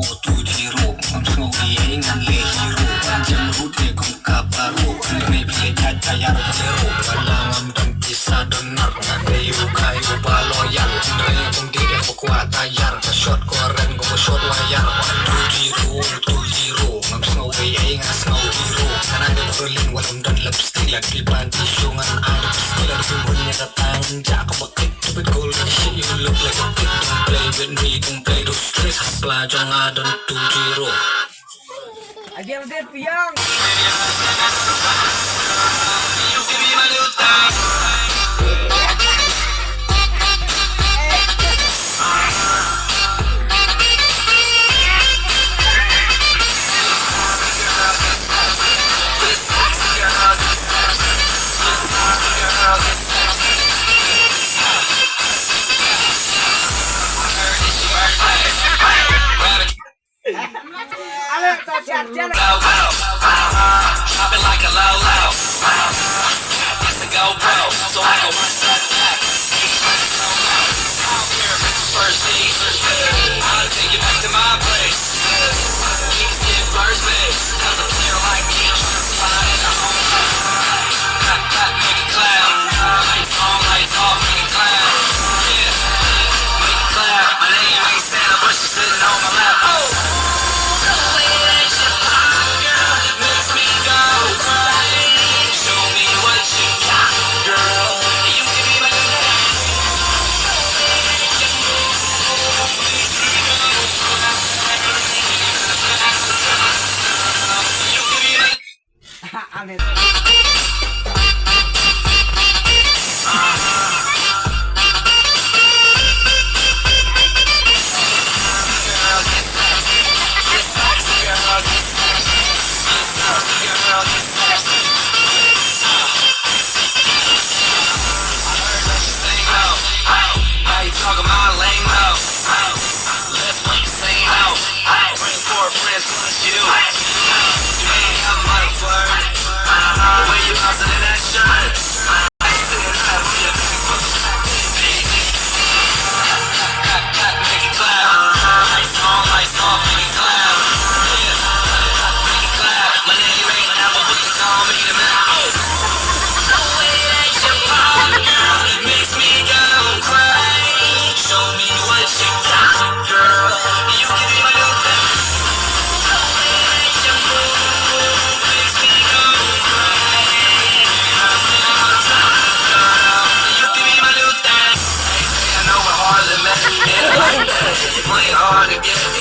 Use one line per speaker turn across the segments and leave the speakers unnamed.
tu jiro I'm sngi ngan le hero jam rude kom kaparo ne bile chacha yar zero wala ngam dan kisa donar ngade yu kai u balo yan re kom dire ko kwata yar ka shot ko ren ko shot wa yar tu jiro I'm sngi ngan hero kana de berlin walam dan lipstick like di panti shungan ada skill ada sumbernya datang jak bakit but gold shit you look like a kid don't play with me don't play those tricks hapla jong adon 20
Again, dead young.
you give me my new thing Drop it like a low. It's a GoPro, so I go first date. I'll take you back to my place. We can skip first base, 'cause a player like me trying to slide in the home. Clap, make it clap. Lights on, lights off, make it clap. Yeah, make it clap. My name ain't Santa, but she's sitting on my lap. Oh.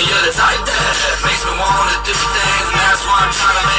You're the type that makes me wanna do things, and that's why I'm trying to